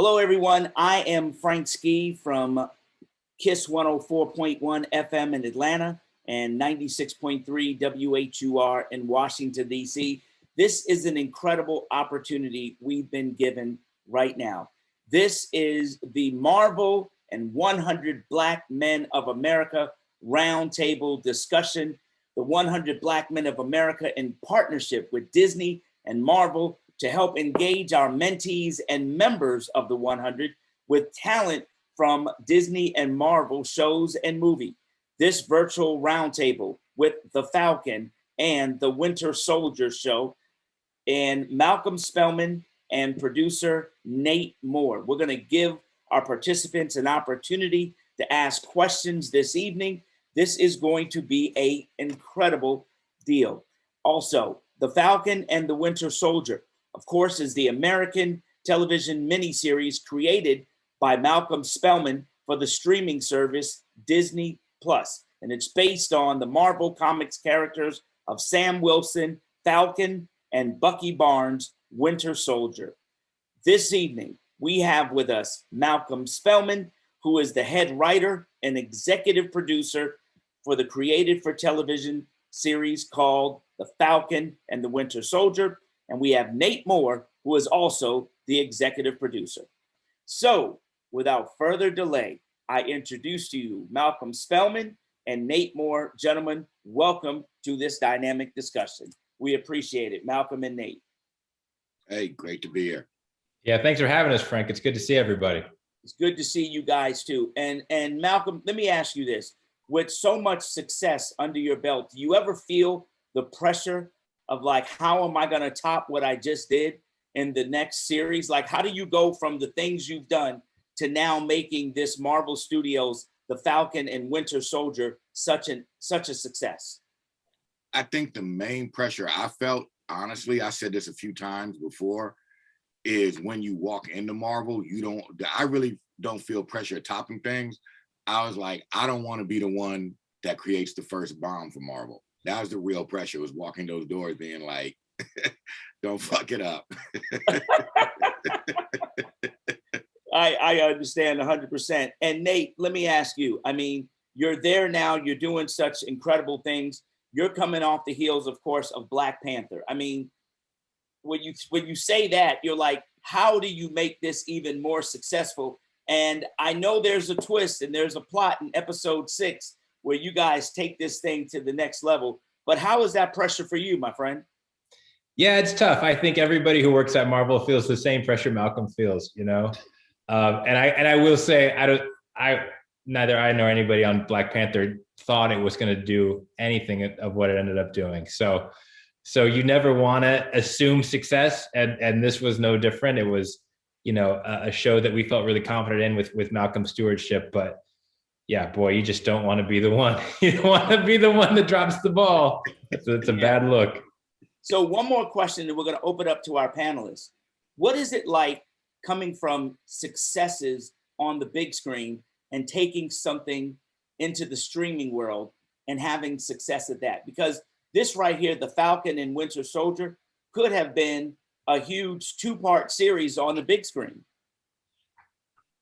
Hello, everyone. I am Frank Ski from KISS 104.1 FM in Atlanta and 96.3 WHUR in Washington, D.C. This is an incredible opportunity we've been given right now. This is the Marvel and 100 Black Men of America roundtable discussion. The 100 Black Men of America in partnership with Disney and Marvel to help engage our mentees and members of the 100 with talent from Disney and Marvel shows and movie. This virtual roundtable with the Falcon and the Winter Soldier show and Malcolm Spellman and producer Nate Moore. We're gonna give our participants an opportunity to ask questions this evening. This is going to be an incredible deal. Also, the Falcon and the Winter Soldier, of course, is the American television miniseries created by Malcolm Spellman for the streaming service Disney Plus. And it's based on the Marvel Comics characters of Sam Wilson, Falcon, and Bucky Barnes, Winter Soldier. This evening, we have with us Malcolm Spellman, who is the head writer and executive producer for the Created for Television series called The Falcon and the Winter Soldier. And we have Nate Moore, who is also the executive producer. So without further delay, I introduce to you Malcolm Spellman and Nate Moore. Gentlemen, welcome to this dynamic discussion. We appreciate it, Malcolm and Nate. Hey, great to be here. Yeah, thanks for having us, Frank. It's good to see everybody. It's good to see you guys too. And Malcolm, let me ask you this. With so much success under your belt, do you ever feel the pressure of like, how am I gonna top what I just did in the next series? Like, how do you go from the things you've done to now making this Marvel Studios, The Falcon and Winter Soldier, such a success? I think the main pressure I felt, honestly, I said this a few times before, is when you walk into Marvel, I really don't feel pressure topping things. I was like, I don't want to be the one that creates the first bomb for Marvel. That was the real pressure, was walking those doors being like, don't fuck it up. I understand 100%. And Nate, let me ask you, I mean, you're there now, you're doing such incredible things. You're coming off the heels, of course, of Black Panther. I mean, when you say that, you're like, how do you make this even more successful? And I know there's a twist and there's a plot in episode 6 where you guys take this thing to the next level. But how is that pressure for you, my friend? Yeah, it's tough. I think everybody who works at Marvel feels the same pressure Malcolm feels, you know? And I will say, neither I nor anybody on Black Panther thought it was going to do anything of what it ended up doing. So you never want to assume success. And this was no different. It was, you know, a show that we felt really confident in with Malcolm's stewardship. But yeah, boy, you just don't want to be the one. You don't want to be the one that drops the ball. It's a bad look. So one more question, and we're going to open up to our panelists. What is it like coming from successes on the big screen and taking something into the streaming world and having success at that? Because this right here, The Falcon and Winter Soldier, could have been a huge 2-part series on the big screen.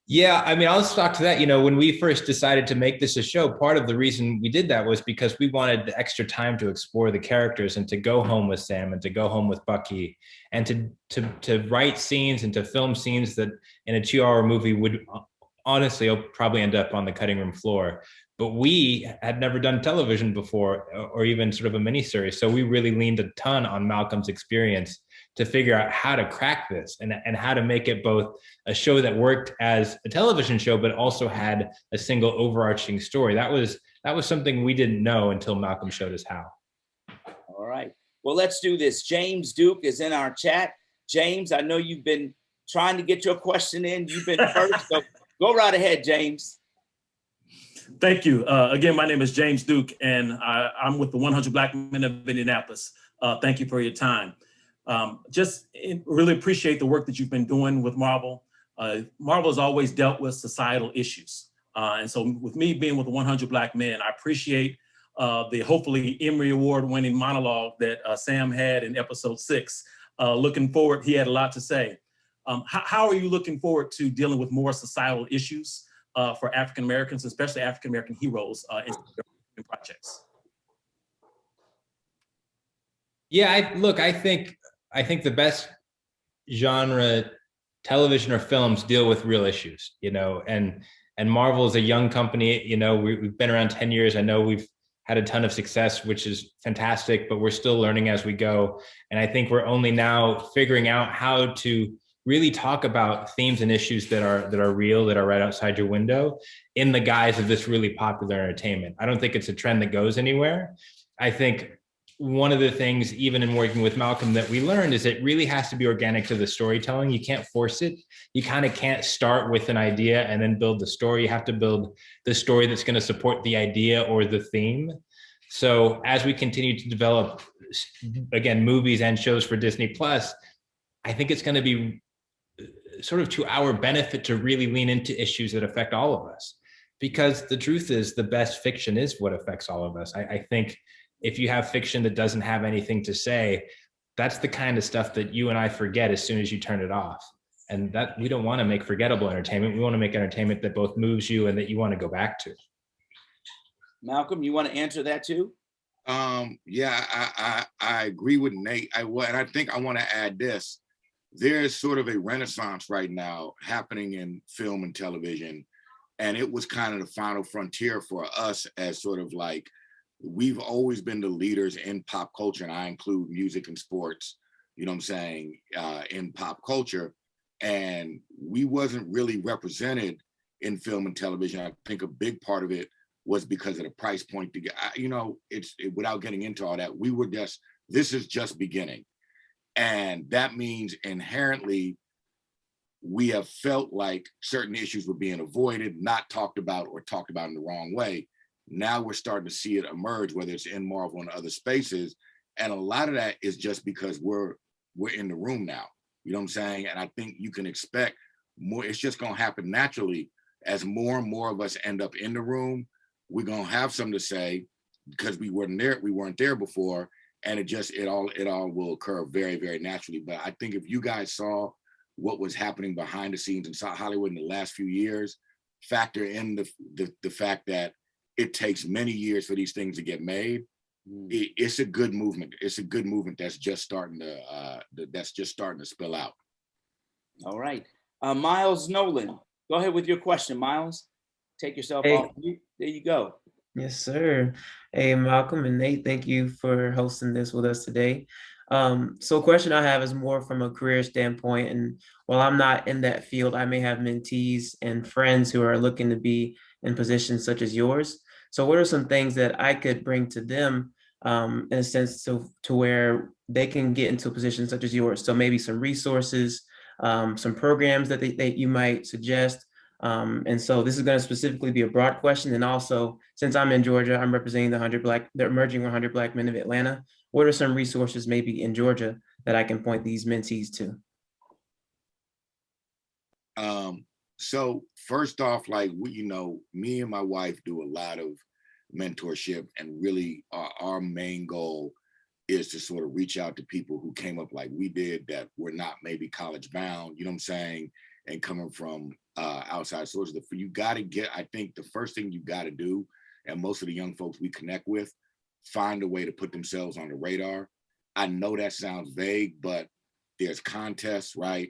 Yeah, I mean, I'll talk to that. You know, when we first decided to make this a show, part of the reason we did that was because we wanted the extra time to explore the characters and to go home with Sam and to go home with Bucky and to write scenes and to film scenes that in a 2-hour movie would honestly probably end up on the cutting room floor. But we had never done television before or even sort of a miniseries. So we really leaned a ton on Malcolm's experience to figure out how to crack this and how to make it both a show that worked as a television show, but also had a single overarching story. That was something we didn't know until Malcolm showed us how. All right. Well, let's do this. James Duke is in our chat. James, I know you've been trying to get your question in. You've been first, so go right ahead, James. Thank you. Again, my name is James Duke, and I'm with the 100 Black Men of Indianapolis. Thank you for your time. Really appreciate the work that you've been doing with Marvel. Marvel has always dealt with societal issues. And so with me being with the 100 Black Men, I appreciate the hopefully Emory Award winning monologue that Sam had in episode 6. Looking forward, he had a lot to say. How are you looking forward to dealing with more societal issues for African Americans, especially African American heroes in projects? Yeah, I think the best genre television or films deal with real issues, and Marvel is a young company. We've been around 10 years. I know we've had a ton of success, which is fantastic, but we're still learning as we go. And I think we're only now figuring out how to really talk about themes and issues that are real, that are right outside your window in the guise of this really popular entertainment. I don't think it's a trend that goes anywhere. I think one of the things, even in working with Malcolm, that we learned is it really has to be organic to the storytelling. You can't force it. You kind of can't start with an idea and then build the story. You have to build the story that's going to support the idea or the theme. So as we continue to develop, again, movies and shows for Disney Plus, I think it's going to be sort of to our benefit to really lean into issues that affect all of us. Because the truth is, the best fiction is what affects all of us. I think if you have fiction that doesn't have anything to say, that's the kind of stuff that you and I forget as soon as you turn it off. And that we don't want to make forgettable entertainment. We want to make entertainment that both moves you and that you want to go back to. Malcolm, you want to answer that too? Yeah, I agree with Nate. And I think I want to add this. There's sort of a renaissance right now happening in film and television. And it was kind of the final frontier for us, as sort of like, we've always been the leaders in pop culture, and I include music and sports, in pop culture. And we wasn't really represented in film and television. I think a big part of it was because of the price point to get, without getting into all that, this is just beginning. And that means inherently, we have felt like certain issues were being avoided, not talked about, or talked about in the wrong way. Now we're starting to see it emerge, whether it's in Marvel and other spaces. And a lot of that is just because we're in the room now. You know what I'm saying? And I think you can expect more. It's just going to happen naturally as more and more of us end up in the room. We're going to have something to say because we weren't there before. And it all will occur very, very naturally. But I think if you guys saw what was happening behind the scenes in Hollywood in the last few years, factor in the fact that it takes many years for these things to get made. It's a good movement. It's a good movement that's just starting to spill out. All right. Miles Nolan, go ahead with your question, Miles. Take yourself off mute. There you go. Yes, sir. Hey, Malcolm and Nate, thank you for hosting this with us today. So a question I have is more from a career standpoint. And while I'm not in that field, I may have mentees and friends who are looking to be in positions such as yours. So what are some things that I could bring to them in a sense to where they can get into a position such as yours? So maybe some resources, some programs that you might suggest. And so this is going to specifically be a broad question. And also, since I'm in Georgia, I'm representing the emerging 100 Black men of Atlanta. What are some resources maybe in Georgia that I can point these mentees to? So first off, like me and my wife do a lot of mentorship, and really our main goal is to sort of reach out to people who came up like we did, that were not maybe college bound, you know what I'm saying, and coming from outside sources. I think the first thing you got to do, and most of the young folks we connect with, find a way to put themselves on the radar. I know that sounds vague, but there's contests, right?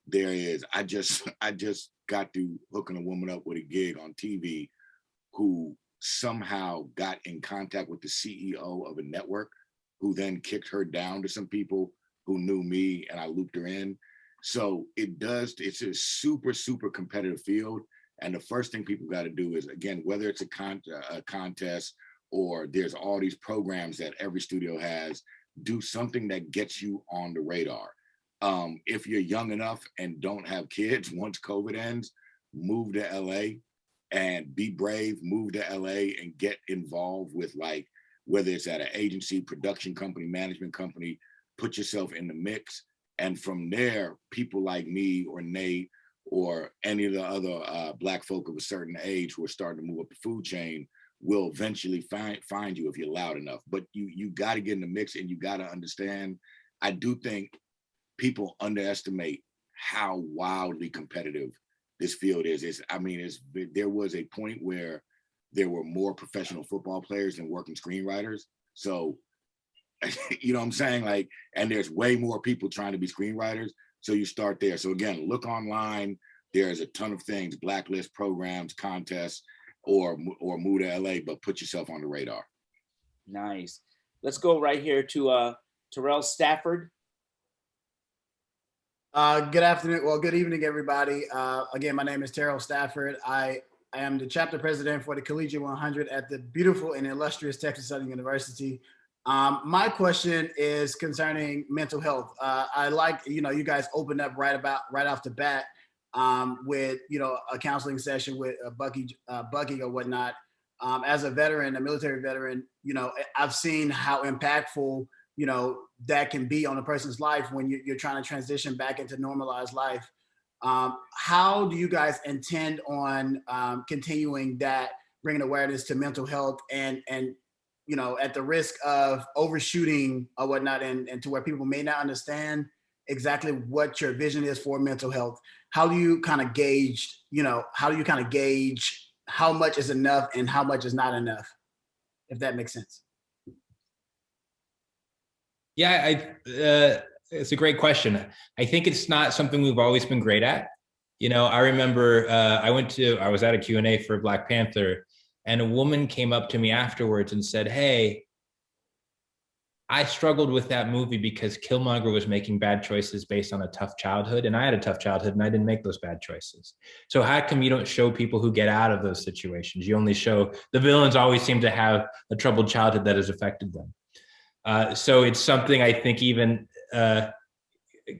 There is, I just got through hooking a woman up with a gig on TV who somehow got in contact with the CEO of a network, who then kicked her down to some people who knew me, and I looped her in. So it's a super, super competitive field. And the first thing people got to do is, again, whether it's a contest or there's all these programs that every studio has, do something that gets you on the radar. If you're young enough and don't have kids, once COVID ends, move to LA and be brave, move to LA and get involved with, like, whether it's at an agency, production company, management company, put yourself in the mix. And from there, people like me or Nate or any of the other Black folk of a certain age who are starting to move up the food chain will eventually find you if you're loud enough. But you got to get in the mix, and you got to understand, I do think people underestimate how wildly competitive this field is. There was a point where there were more professional football players than working screenwriters. So, you know what I'm saying? Like, and there's way more people trying to be screenwriters. So you start there. So again, look online. There's a ton of things, blacklist programs, contests, or move to LA, but put yourself on the radar. Nice. Let's go right here to Terrell Stafford. Good afternoon. Well, good evening, everybody. Again, my name is Terrell Stafford. I am the chapter president for the Collegiate 100 at the beautiful and illustrious Texas Southern University. My question is concerning mental health. I like, you guys opened up right off the bat with, a counseling session with Bucky or whatnot. As a veteran, a military veteran, I've seen how impactful, that can be on a person's life when you're trying to transition back into normalized life. How do you guys intend on continuing that, bringing awareness to mental health and at the risk of overshooting or whatnot, and to where people may not understand exactly what your vision is for mental health? How do you kind of gauge, how much is enough and how much is not enough, if that makes sense? Yeah, it's a great question. I think it's not something we've always been great at. I remember I was at a Q&A for Black Panther, and a woman came up to me afterwards and said, "Hey, I struggled with that movie because Killmonger was making bad choices based on a tough childhood, and I had a tough childhood and I didn't make those bad choices. So how come you don't show people who get out of those situations? You only show the villains always seem to have a troubled childhood that has affected them." So it's something I think even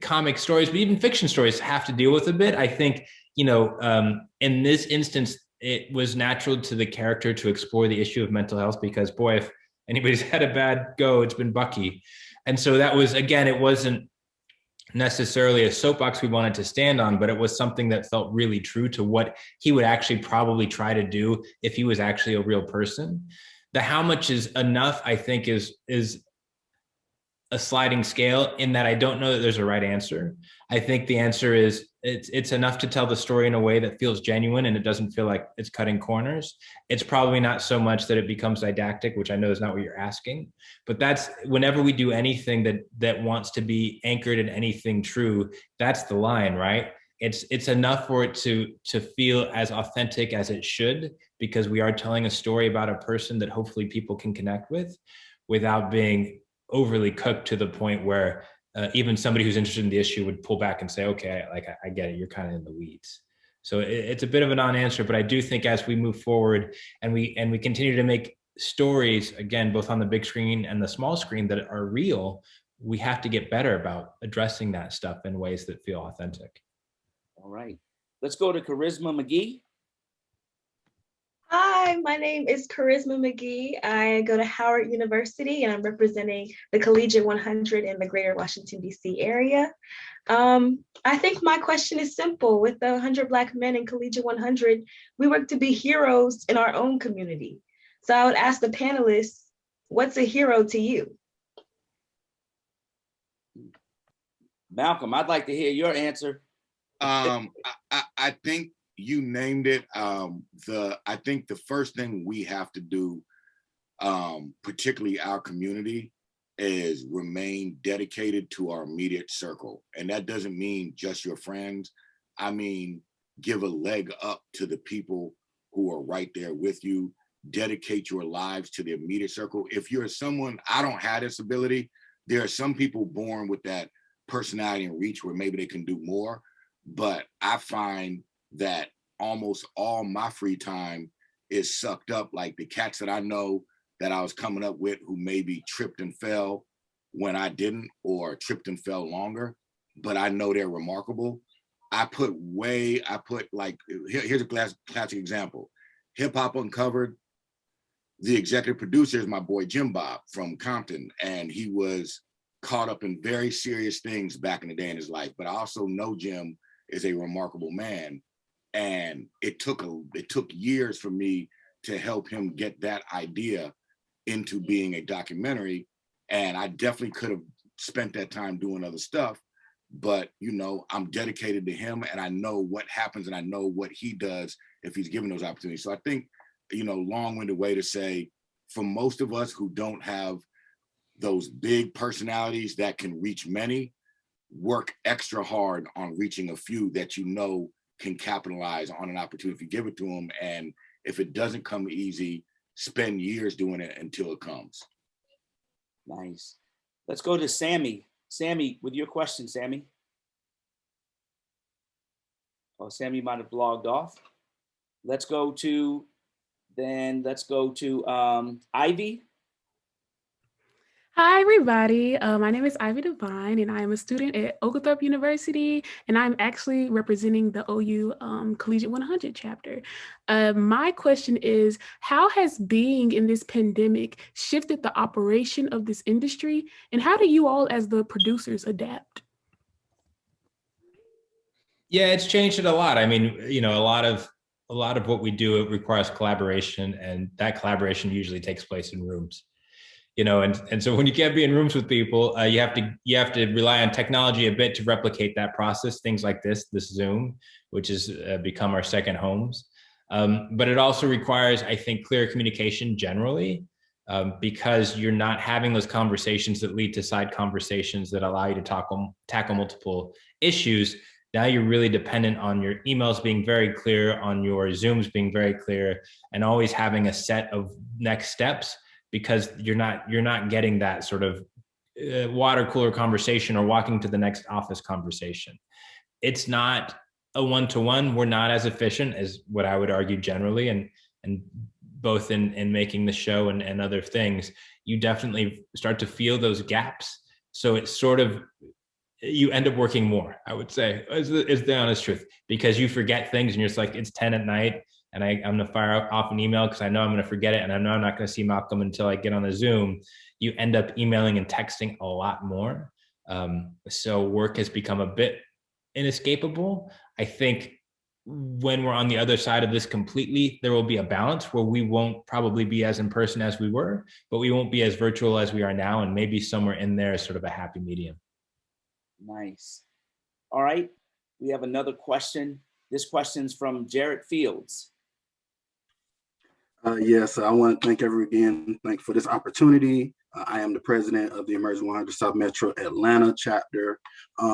comic stories, but even fiction stories have to deal with a bit. I think, in this instance, it was natural to the character to explore the issue of mental health because, boy, if anybody's had a bad go, it's been Bucky. And so that was, again, it wasn't necessarily a soapbox we wanted to stand on, but it was something that felt really true to what he would actually probably try to do if he was actually a real person. The how much is enough, I think, is a sliding scale, in that I don't know that there's a right answer. I think the answer is it's enough to tell the story in a way that feels genuine and it doesn't feel like it's cutting corners. It's probably not so much that it becomes didactic, which I know is not what you're asking, but that's whenever we do anything that wants to be anchored in anything true, that's the line, right? It's enough for it to feel as authentic as it should, because we are telling a story about a person that hopefully people can connect with without being overly cooked to the point where even somebody who's interested in the issue would pull back and say, okay, I get it, you're kind of in the weeds. So it's a bit of a non-answer, but I do think as we move forward and we continue to make stories, again, both on the big screen and the small screen that are real, we have to get better about addressing that stuff in ways that feel authentic. All right, let's go to Charisma McGee. Hi, my name is Charisma McGee. I go to Howard University and I'm representing the Collegiate 100 in the greater Washington, D.C. area. I think my question is simple. With the 100 Black men in Collegiate 100, we work to be heroes in our own community. So I would ask the panelists, what's a hero to you? Malcolm, I'd like to hear your answer. I think you named it. I think the first thing we have to do, particularly our community, is remain dedicated to our immediate circle. And that doesn't mean just your friends. I mean, give a leg up to the people who are right there with you. Dedicate your lives to the immediate circle. If you're someone, I don't have this ability. There are some people born with that personality and reach where maybe they can do more. But I find that almost all my free time is sucked up. Like the cats that I know that I was coming up with who maybe tripped and fell when I didn't, or tripped and fell longer, but I know they're remarkable. Here's a classic example. Hip Hop Uncovered, the executive producer is my boy Jim Bob from Compton, and he was caught up in very serious things back in the day in his life, but I also know Jim is a remarkable man. And it took years for me to help him get that idea into being a documentary. And I definitely could have spent that time doing other stuff, but you know, I'm dedicated to him and I know what happens and I know what he does if he's given those opportunities. So I think, you know, long-winded way to say, for most of us who don't have those big personalities that can reach many, work extra hard on reaching a few that you know can capitalize on an opportunity if you give it to them. And if it doesn't come easy, spend years doing it until it comes. Nice. Let's go to Sammy. Sammy, with your question, Sammy. Oh, Sammy might have logged off. Let's go to Ivy. Hi, everybody. My name is Ivy DeVine, and I am a student at Oglethorpe University, and I'm actually representing the OU Collegiate 100 chapter. My question is, how has being in this pandemic shifted the operation of this industry, and how do you all as the producers adapt? Yeah, it's changed it a lot. I mean, you know, a lot of what we do, it requires collaboration, and that collaboration usually takes place in rooms. You know, and so when you can't be in rooms with people, you have to rely on technology a bit to replicate that process. Things like this Zoom, which has become our second homes. But it also requires, I think, clear communication generally, because you're not having those conversations that lead to side conversations that allow you to tackle multiple issues. Now you're really dependent on your emails being very clear, on your Zooms being very clear, and always having a set of next steps, because you're not getting that sort of water cooler conversation or walking to the next office conversation. It's not a one-to-one. We're not as efficient as what I would argue generally, and both in making the show and other things, you definitely start to feel those gaps. So it's sort of, you end up working more, I would say, is the honest truth, because you forget things and you're just like, it's 10 at night. And I'm going to fire off an email because I know I'm going to forget it. And I know I'm not going to see Malcolm until I get on the Zoom. You end up emailing and texting a lot more. So work has become a bit inescapable. I think when we're on the other side of this completely, there will be a balance where we won't probably be as in person as we were, but we won't be as virtual as we are now. And maybe somewhere in there is sort of a happy medium. Nice. All right. We have another question. This question's from Jarrett Fields. Yes, I want to thank everyone again for this opportunity. I am the president of the Emerging 100 South Metro Atlanta chapter.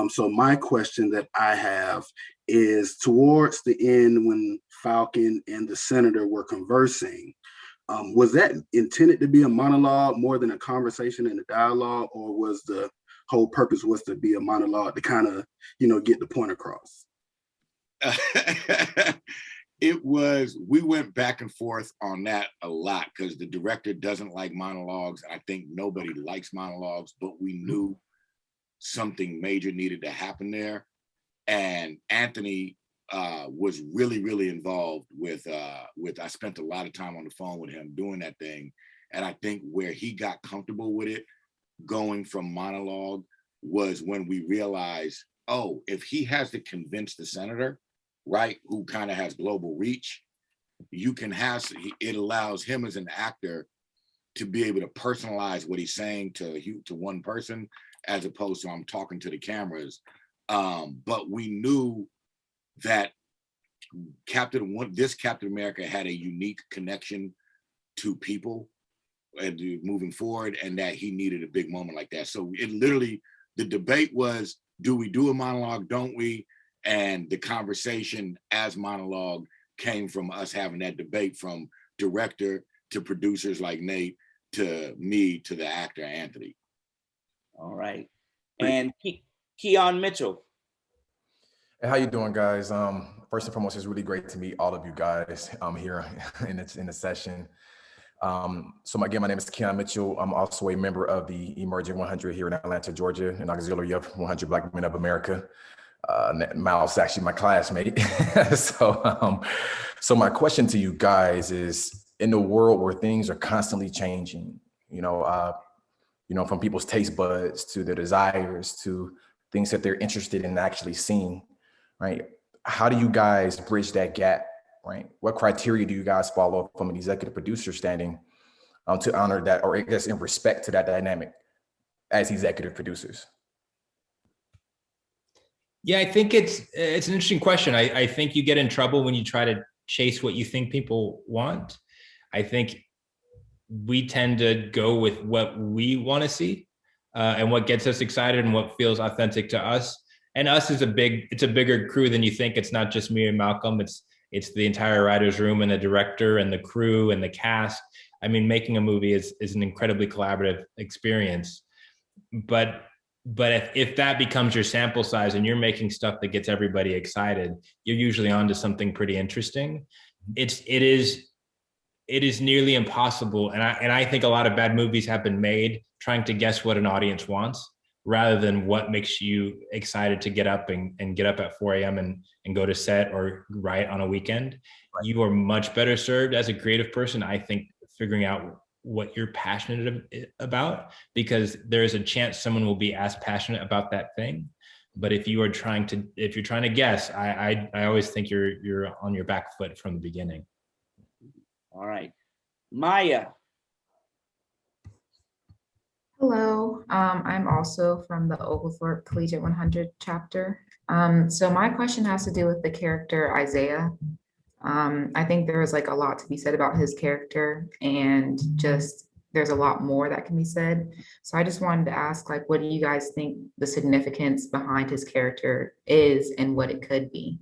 So my question that I have is, towards the end when Falcon and the senator were conversing, was that intended to be a monologue more than a conversation and a dialogue, or was the whole purpose was to be a monologue to kind of, you know, get the point across? It was, we went back and forth on that a lot because the director doesn't like monologues. I think nobody likes monologues, but we knew something major needed to happen there. And Anthony was really, really involved with, I spent a lot of time on the phone with him doing that thing. And I think where he got comfortable with it, going from monologue, was when we realized, oh, if he has to convince the senator, right, who kind of has global reach, you can have, it allows him as an actor to be able to personalize what he's saying to one person, as opposed to I'm talking to the cameras. But we knew that this Captain America had a unique connection to people and moving forward, and that he needed a big moment like that. So it literally, the debate was, do we do a monologue, don't we? And the conversation as monologue came from us having that debate, from director to producers like Nate to me to the actor Anthony. All right. And Keon Mitchell. Hey, how you doing, guys? First and foremost, it's really great to meet all of you guys here in the session. So again, my name is Keon Mitchell. I'm also a member of the Emerging 100 here in Atlanta, Georgia, an auxiliary of 100 Black Men of America. Miles is actually my classmate. So my question to you guys is, in the world where things are constantly changing, from people's taste buds to their desires to things that they're interested in actually seeing, right? How do you guys bridge that gap, right? What criteria do you guys follow from an executive producer standing to honor that, or I guess in respect to that dynamic as executive producers? Yeah, I think it's an interesting question. I think you get in trouble when you try to chase what you think people want. I think we tend to go with what we want to see and what gets us excited and what feels authentic to us. And us is it's a bigger crew than you think. It's not just me and Malcolm. It's the entire writer's room and the director and the crew and the cast. I mean, making a movie is an incredibly collaborative experience. But if that becomes your sample size and you're making stuff that gets everybody excited, you're usually onto something pretty interesting. It is nearly impossible. And I think a lot of bad movies have been made trying to guess what an audience wants rather than what makes you excited to get up and get up at 4 a.m. and go to set or write on a weekend. Right. You are much better served as a creative person, I think, figuring out what you're passionate about, because there is a chance someone will be as passionate about that thing. But if you're trying to guess, I always think you're on your back foot from the beginning. All right, Maya. Hello, I'm also from the Oglethorpe Collegiate 100 chapter. So my question has to do with the character Isaiah. I think there is like a lot to be said about his character, and just there's a lot more that can be said. So I just wanted to ask, like, what do you guys think the significance behind his character is and what it could be?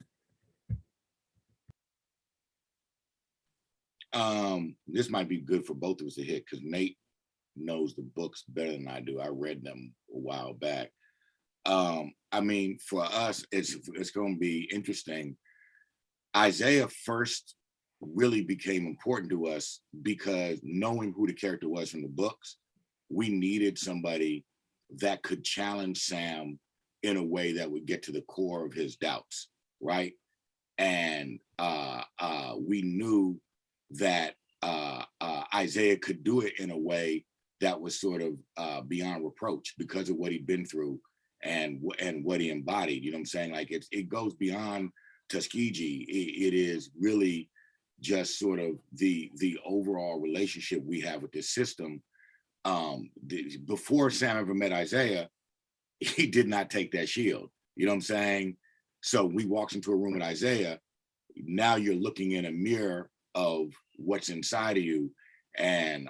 This might be good for both of us to hit because Nate knows the books better than I do. I read them a while back. I mean, for us, it's going to be interesting. Isaiah first really became important to us because knowing who the character was from the books, we needed somebody that could challenge Sam in a way that would get to the core of his doubts, right? And we knew that Isaiah could do it in a way that was sort of beyond reproach because of what he'd been through and what he embodied. You know what I'm saying? Like it goes beyond Tuskegee. It is really just sort of the overall relationship we have with this system. Before Sam ever met Isaiah, he did not take that shield. You know what I'm saying? So we walks into a room with Isaiah. Now you're looking in a mirror of what's inside of you. And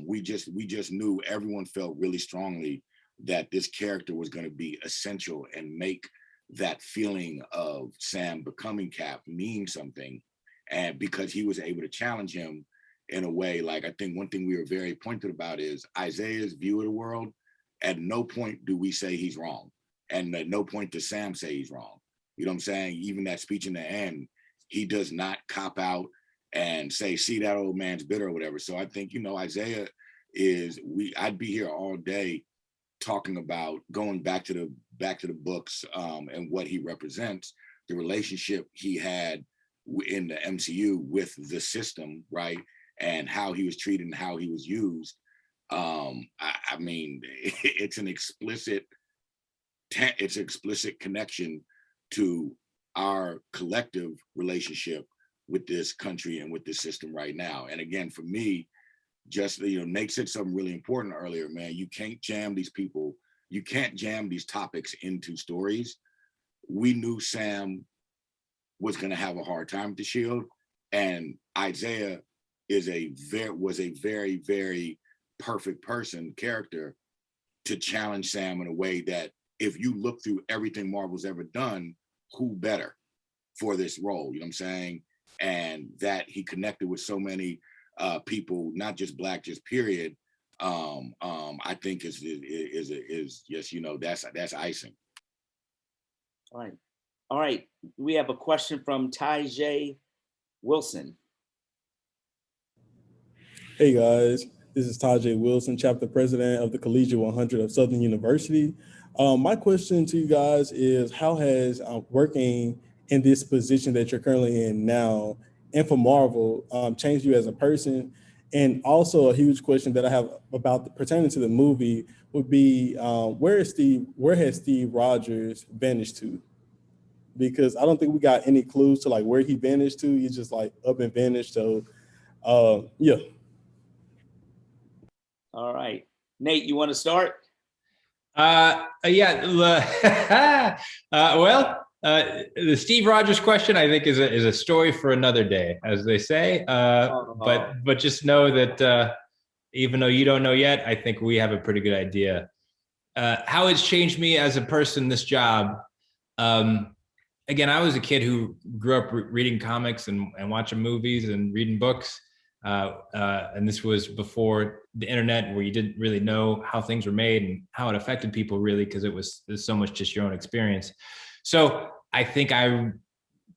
we just knew, everyone felt really strongly that this character was going to be essential and make that feeling of Sam becoming Cap mean something. And because he was able to challenge him in a way, like, I think one thing we were very pointed about is Isaiah's view of the world. At no point do we say he's wrong. And at no point does Sam say he's wrong. You know what I'm saying? Even that speech in the end, he does not cop out and say, see, that old man's bitter or whatever. So I think, Isaiah I'd be here all day talking about going back to the books and what he represents, the relationship he had in the MCU with the system, right? And how he was treated and how he was used. I mean, it's an explicit connection to our collective relationship with this country and with this system right now. And again, for me, just, Nate said something really important earlier, man. You can't jam these people. You can't jam these topics into stories. We knew Sam was going to have a hard time with the shield, and Isaiah was a very, very perfect character to challenge Sam in a way that, if you look through everything Marvel's ever done, who better for this role? You know what I'm saying? And that he connected with so many people, not just Black, just period. I think is just, that's icing. All right. We have a question from Taijay Wilson. Hey guys, this is Taijay Wilson, chapter president of the Collegiate 100 of Southern University. My question to you guys is, how has working in this position that you're currently in now and for Marvel changed you as a person? And also a huge question that I have about pertaining to the movie would be, where has Steve Rogers vanished to? Because I don't think we got any clues to like where he vanished to. He's just like up and vanished. So yeah. All right. Nate, you want to start? Yeah. The Steve Rogers question, I think, is a story for another day, as they say. But just know that even though you don't know yet, I think we have a pretty good idea. How it's changed me as a person, this job. Again, I was a kid who grew up reading comics and watching movies and reading books. And this was before the internet, where you didn't really know how things were made and how it affected people, really, because there's so much just your own experience. So I think I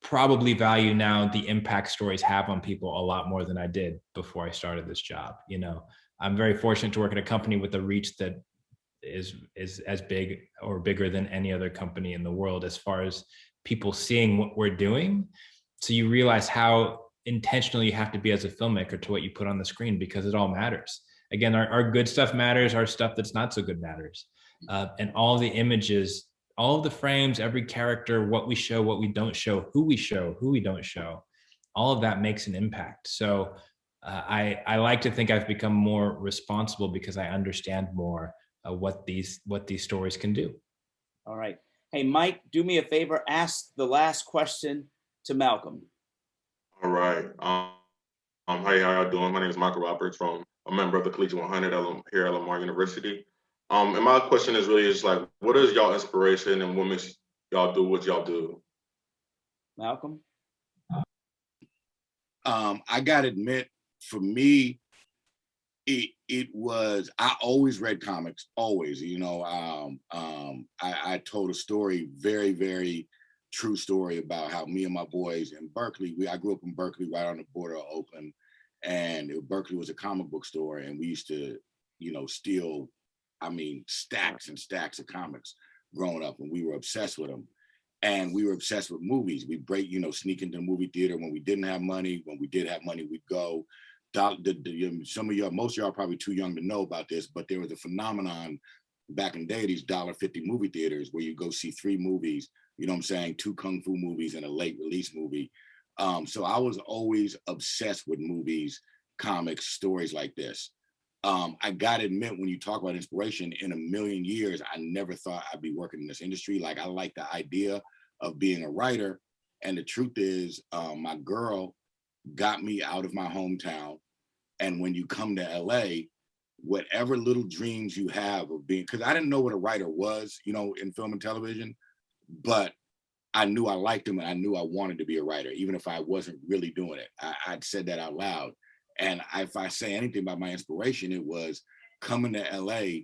probably value now the impact stories have on people a lot more than I did before I started this job. You know, I'm very fortunate to work at a company with a reach that is as big or bigger than any other company in the world, as far as people seeing what we're doing. So you realize how intentional you have to be as a filmmaker to what you put on the screen, because it all matters. Again, our good stuff matters, our stuff that's not so good matters. And all the images, all of the frames, every character, what we show, what we don't show, who we don't show, all of that makes an impact. So I like to think I've become more responsible because I understand more what these stories can do. All right. Hey, Mike, do me a favor, ask the last question to Malcolm. All right. Hey, how y'all doing? My name is Michael Roberts, from a member of the Collegiate 100 here at Lamar University. And my question is really just like, what is y'all inspiration and what makes y'all do what y'all do? Malcolm? I gotta admit, for me, it was, I always read comics, always, you know. I told a story, very, very true story, about how me and my boys in Berkeley, I grew up in Berkeley, right on the border of Oakland, and Berkeley was a comic book store, and we used to, you know, steal, stacks and stacks of comics growing up, and we were obsessed with them. And we were obsessed with movies. We'd sneak into the movie theater when we didn't have money. When we did have money, we'd go. Some of y'all, most of y'all are probably too young to know about this, but there was a phenomenon back in the day, these $1.50 movie theaters where you go see 3 movies, you know what I'm saying, 2 Kung Fu movies and a late release movie. So I was always obsessed with movies, comics, stories like this. I gotta admit, when you talk about inspiration, in a million years, I never thought I'd be working in this industry. Like, I like the idea of being a writer. And the truth is, my girl got me out of my hometown. And when you come to LA, whatever little dreams you have of being, because I didn't know what a writer was, you know, in film and television, but I knew I liked them and I knew I wanted to be a writer, even if I wasn't really doing it. I'd said that out loud. And if I say anything about my inspiration, it was coming to LA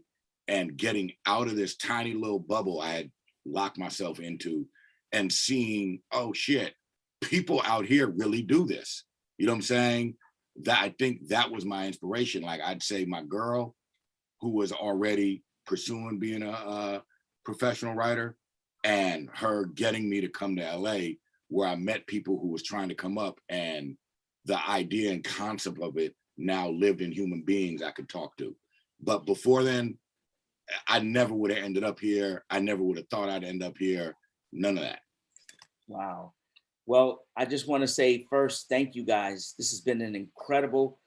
and getting out of this tiny little bubble I had locked myself into, and seeing, oh shit, people out here really do this. You know what I'm saying? That, I think that was my inspiration. Like, I'd say my girl, who was already pursuing being a professional writer, and her getting me to come to LA, where I met people who was trying to come up, and the idea and concept of it now lived in human beings I could talk to. But before then, I never would have ended up here. I never would have thought I'd end up here. None of that. Wow. Well, I just want to say first, thank you guys. This has been an incredible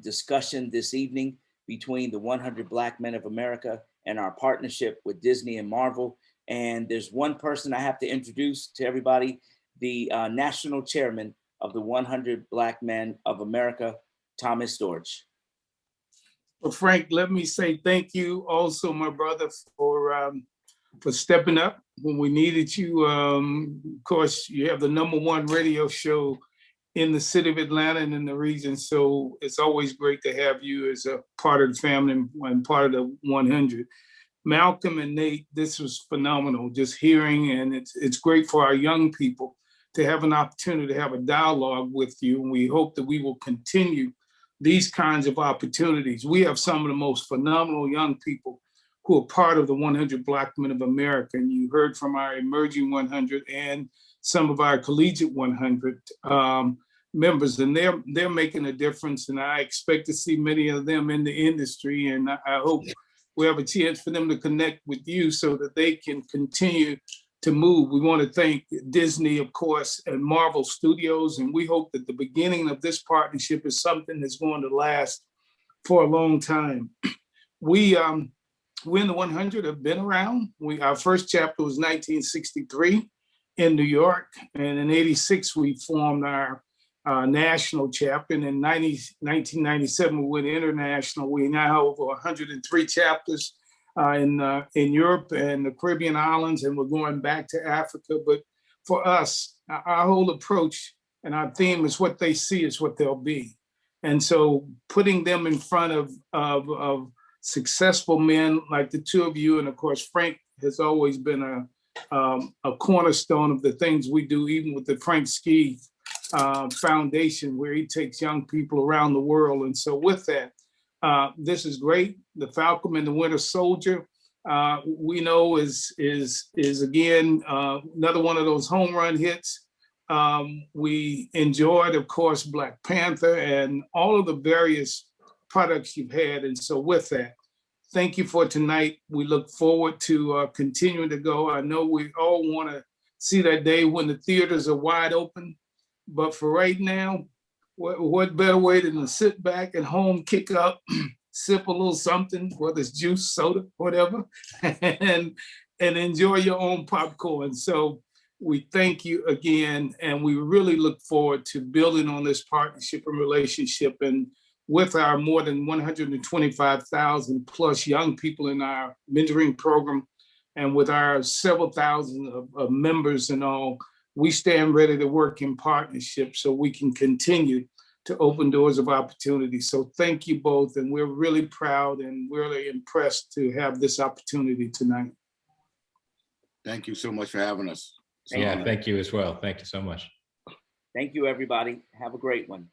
discussion this evening between the 100 Black Men of America and our partnership with Disney and Marvel. And there's one person I have to introduce to everybody, the national chairman of the 100 Black Men of America, Thomas Storch. Well, Frank, let me say thank you also, my brother, for stepping up when we needed you. Of course, you have the #1 radio show in the city of Atlanta and in the region, so it's always great to have you as a part of the family and part of the 100. Malcolm and Nate, this was phenomenal, just hearing, and it's great for our young people to have an opportunity to have a dialogue with you, and we hope that we will continue these kinds of opportunities. We have some of the most phenomenal young people who are part of the 100 Black Men of America, and you heard from our emerging 100 and some of our collegiate 100 members, and they're making a difference, and I expect to see many of them in the industry, and I hope we have a chance for them to connect with you so that they can continue to move. We want to thank Disney, of course, and Marvel Studios, and we hope that the beginning of this partnership is something that's going to last for a long time. We we in the 100 have been around. Our first chapter was 1963 in New York, and in '86 we formed our national chapter, and in 1997 we went international. We now have over 103 chapters in Europe and the Caribbean islands, and we're going back to Africa. But for us, our whole approach and our theme is what they see is what they'll be. And so putting them in front of successful men like the two of you, and of course, Frank has always been a cornerstone of the things we do, even with the Frank Ski Foundation, where he takes young people around the world. And so with that, this is great. The Falcon and the Winter Soldier, we know is again another one of those home run hits. We enjoyed, of course, Black Panther and all of the various products you've had. And so with that, thank you for tonight. We look forward to continuing to go. I know we all want to see that day when the theaters are wide open, but for right now, what better way than to sit back at home, kick up, sip a little something, whether it's juice, soda, whatever, and enjoy your own popcorn. So we thank you again, and we really look forward to building on this partnership and relationship. And with our more than 125,000 plus young people in our mentoring program, and with our several thousand of members and all, we stand ready to work in partnership so we can continue to open doors of opportunity. So thank you both, and we're really proud and really impressed to have this opportunity tonight. Thank you so much for having us. Yeah, thank you as well. Thank you so much. Thank you, everybody. Have a great one.